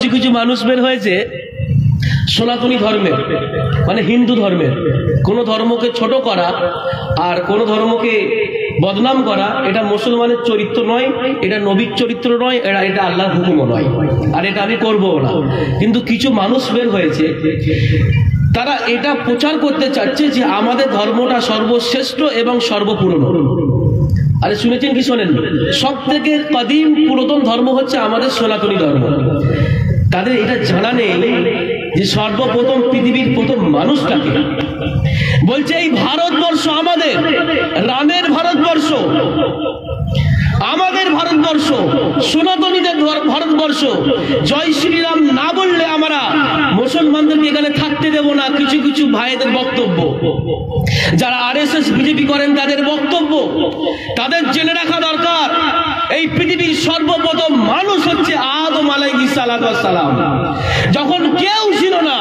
কিছু কিছু মানুষ বের হয়েছে সনাতনী ধর্মের, মানে হিন্দু ধর্মের। কোন ধর্মকে ছোট করা আর কোন ধর্মকে বদনাম করা এটা মুসলমানের চরিত্র নয়, এটা নবীর চরিত্র নয়, এটা আল্লাহর হুকুমও নয়, আর এটা আমি করবো না। কিন্তু কিছু মানুষ বের হয়েছে, তারা এটা প্রচার করতে চাচ্ছে যে আমাদের ধর্মটা সর্বশ্রেষ্ঠ এবং সর্বপুরনো। আরে শুনেছেন কি শোনেন? সব থেকে কদিম পুরাতন ধর্ম হচ্ছে আমাদের সনাতনী ধর্ম। তাদের এটা জানা নেই যে সর্বপ্রথম পৃথিবীর প্রথম মানুষটাকে বলছে এই ভারতবর্ষ আমাদের, রামের ভারতবর্ষ, আমাদের ভারতবর্ষ, সনাতনীদের ভারতবর্ষ। জয় শ্রীরাম না বললে আমরা মুসলমানদেরকে এখানে থাকতে দেব না। কিছু কিছু ভাইদের বক্তব্য, যারা আরএসএস বিজেপি করেন তাদের বক্তব্য, তাদের জেনে রাখা দরকার এই পৃথিবীর সর্বপ্রথম মানুষ হচ্ছে আদম আলাইহিস সালাম। যখন কেউ ছিল না,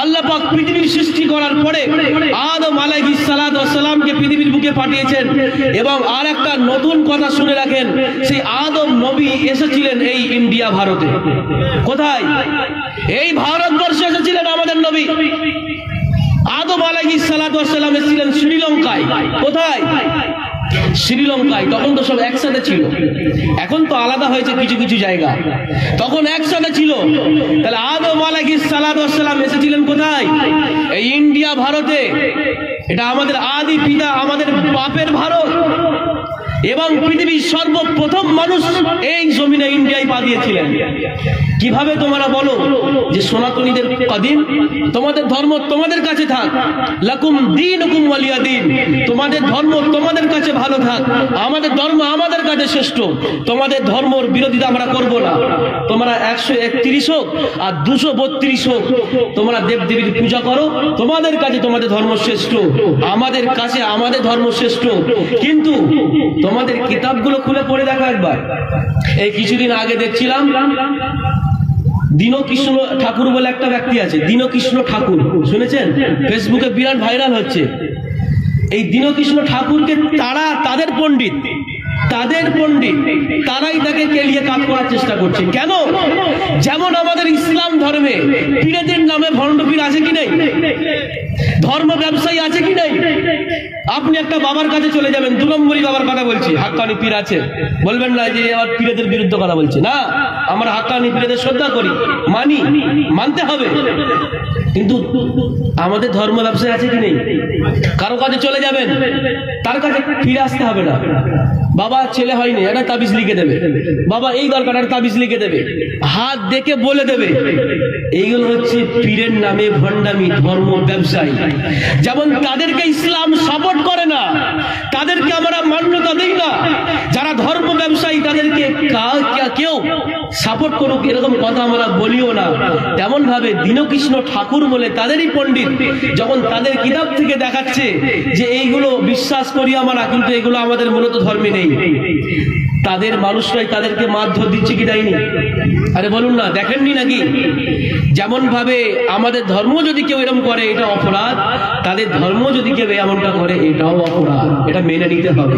আল্লাহ পাক পৃথিবীর সৃষ্টি করার পরে আদম আলাইহিস সালামকে পৃথিবীর বুকে পাঠিয়েছেন। এবং আর একটা নতুন কথা শুনে রাখেন, সেই আদম নবী এসেছিলেন এই ইন্ডিয়া ভারতে। কোথায়? এই ভারতবর্ষে এসেছিলেন আমাদের নবী। আদম আলাইহিস সালাম এসেছিলেন শ্রীলঙ্কায়। কোথায়? শ্রীলঙ্কায়। তখন তো সব একসাথে ছিল, এখন তো আলাদা হয়েছে কিছু কিছু জায়গা, তখন একসাথে ছিল। তাহলে আদম আলাইহিস সালাম এসেছিলেন কোথায়? এই ইন্ডিয়া ভারতে। এটা আমাদের আদি পিতা, আমাদের বাপের ভারত। এবং পৃথিবীর সর্বপ্রথম মানুষ এই জমিনে ইন্ডিয়ায় পা দিয়েছিলেন। কিভাবে তোমরা বলো যে সনাতনীদের কদিম? তোমাদের ধর্ম তোমাদের কাছে থাক, লাকুম দীনুকুম ওয়ালিয়া দীন। তোমাদের ধর্ম তোমাদের কাছে ভালো থাক, আমাদের ধর্ম আমাদের কাছে শ্রেষ্ঠ। তোমাদের ধর্মের বিরোধিতা আমরা করব না। তোমরা 131 হোক আর 232 হোক, তোমরা দেবদেবীর পূজা করো, তোমাদের কাছে তোমাদের ধর্ম শ্রেষ্ঠ, আমাদের কাছে আমাদের ধর্ম শ্রেষ্ঠ। কিন্তু তোমাদের কিতাবগুলো খুলে পড়ে দেখো একবার। এই কিছুদিন আগে দেখছিলাম দীনকৃষ্ণ ঠাকুর বলে একটা ব্যক্তি আছে, দীনকৃষ্ণ ঠাকুর, শুনেছেন? ফেসবুকে বিরাট ভাইরাল হচ্ছে। এই দীনকৃষ্ণ ঠাকুরকে তাদের পণ্ডিত তারাই তাকে কেলিয়ে কাজ করার চেষ্টা করছে। কেন? যেমন আমাদের ইসলাম ধর্মে পীরেদের নামে ভণ্ড পীর আছে কি নাই? ধর্ম ব্যবসায়ী আছে কি নাই? আপনি একটা বাবার কাছে চলে যাবেন, 2 নম্বরই বাবার কথা বলছি, হাক্কানি পীর আছে, বলবেন না যে আবার পীরেদের বিরুদ্ধে কথা বলছে। না, আমরা হাক্কানি পীরেদের শ্রদ্ধা করি, মানতে হবে। কিন্তু আমাদের ধর্ম ব্যবসায়ী আছে কি নেই? কারো কাছে চলে যাবেন, তার কাছে ফিরে আসতে হবে না। বাবা ছেলে হয়নি, একটা তাবিজ লিখে দেবে, বাবা এই দরকার, একটা তাবিজ লিখে দেবে, হাত দেখে বলে দেবে। এইগুলো হচ্ছে পীরের নামে ভণ্ডামি, ধর্ম ব্যবসায়ী। যেমন তাদেরকে ইসলাম সাপোর্ট করে না, তাদেরকে আমরা মান্যতা দিই না। যারা ধর্ম ব্যবসায়ী তাদেরকে কেউ সাপোর্ট করুক এরকম কথা আমরা বলিও না। তেমন ভাবে দীনকৃষ্ণ ঠাকুর বলে তাদেরই পণ্ডিত, যখন তাদের কিতাব থেকে দেখাচ্ছে যে এইগুলো বিশ্বাস করি আমরা, কিন্তু এগুলো আমাদের মূলত ধর্মে নেই, তাদের মানুষরাই তাদেরকে মারধর দিচ্ছে কি দেয়নি? আরে বলুন না, দেখেননি নাকি? যেমন ভাবে আমাদের ধর্ম যদি কেউ এরকম করে এটা অপরাধ, তাদের ধর্ম যদি কেউ এমনটা করে এটাও অপরাধ। এটা মেনে নিতে হবে।